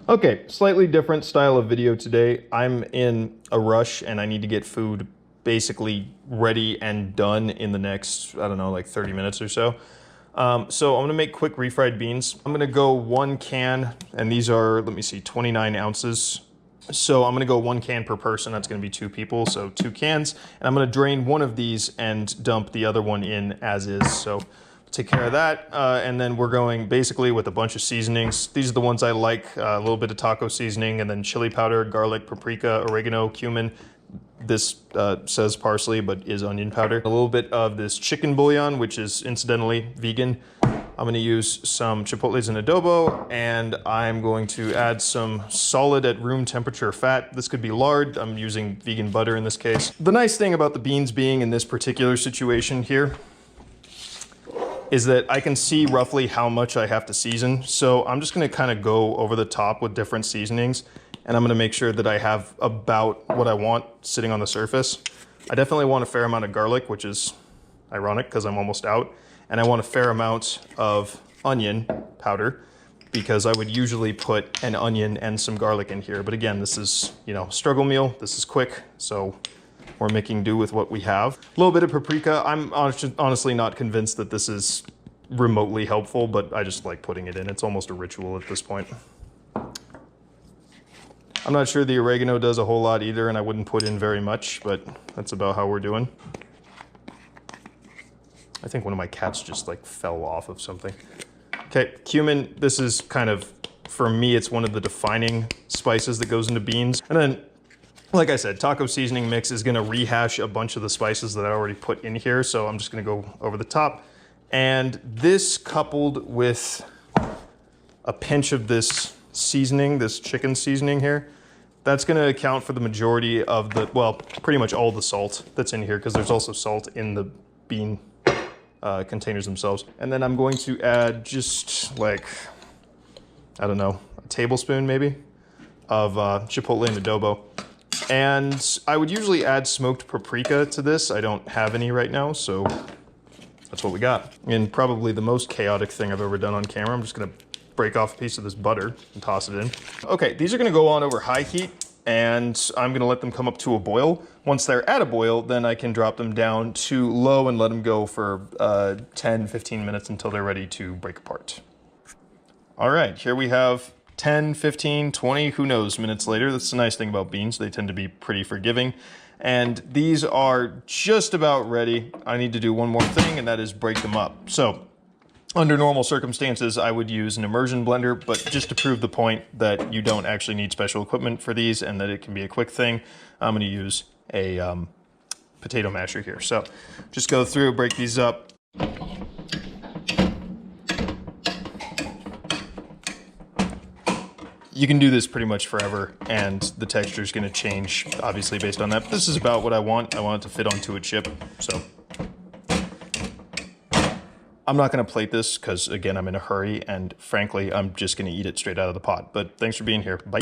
Okay, slightly different style of video today. I'm in a rush and I need to get food basically ready and done in the next, I don't know, like 30 minutes or so. So I'm gonna make quick refried beans. I'm gonna go 1 can, and these are, let me see, 29 ounces. So I'm gonna go 1 can per person. That's gonna be 2 people, so 2 cans. And I'm gonna drain one of these and dump the other one in as is. So take care of that. And then we're going basically with a bunch of seasonings. These are the ones I like, a little bit of taco seasoning, and then chili powder, garlic, paprika, oregano, cumin. This says parsley, but is onion powder. A little bit of this chicken bouillon, which is incidentally vegan. I'm gonna use some chipotles and adobo, and I'm going to add some solid at room temperature fat. This could be lard. I'm using vegan butter in this case. The nice thing about the beans being in this particular situation here is that I can see roughly how much I have to season. So I'm just gonna kind of go over the top with different seasonings, and I'm gonna make sure that I have about what I want sitting on the surface. I definitely want a fair amount of garlic, which is ironic because I'm almost out. And I want a fair amount of onion powder because I would usually put an onion and some garlic in here. But again, this is, you know, struggle meal. This is quick, so we're making do with what we have. A little bit of paprika. I'm honestly not convinced that this is remotely helpful, but I just like putting it in. It's almost a ritual at this point. I'm not sure the oregano does a whole lot either, and I wouldn't put in very much, but that's about how we're doing. I think one of my cats just like fell off of something. Okay, cumin, this is kind of, for me, it's one of the defining spices that goes into beans. And then, like I said, taco seasoning mix is gonna rehash a bunch of the spices that I already put in here, so I'm just gonna go over the top. And this coupled with a pinch of this seasoning, this chicken seasoning here, that's gonna account for the majority of the, well, pretty much all the salt that's in here, because there's also salt in the bean containers themselves. And then I'm going to add just like, I don't know, a tablespoon maybe of chipotle and adobo. And I would usually add smoked paprika to this. I don't have any right now, so that's what we got. And probably the most chaotic thing I've ever done on camera. I'm just gonna break off a piece of this butter and toss it in. Okay, these are gonna go on over high heat, and I'm gonna let them come up to a boil. Once they're at a boil, then I can drop them down to low and let them go for 10, 15 minutes until they're ready to break apart. All right, here we have 10, 15, 20, who knows, minutes later. That's the nice thing about beans. They tend to be pretty forgiving. And these are just about ready. I need to do one more thing, and that is break them up. So under normal circumstances, I would use an immersion blender, but just to prove the point that you don't actually need special equipment for these and that it can be a quick thing, I'm gonna use a potato masher here. So just go through, break these up. You can do this pretty much forever, and the texture is gonna change, obviously, based on that. But this is about what I want. I want it to fit onto a chip, so. I'm not gonna plate this because, again, I'm in a hurry, and frankly, I'm just gonna eat it straight out of the pot. But thanks for being here. Bye.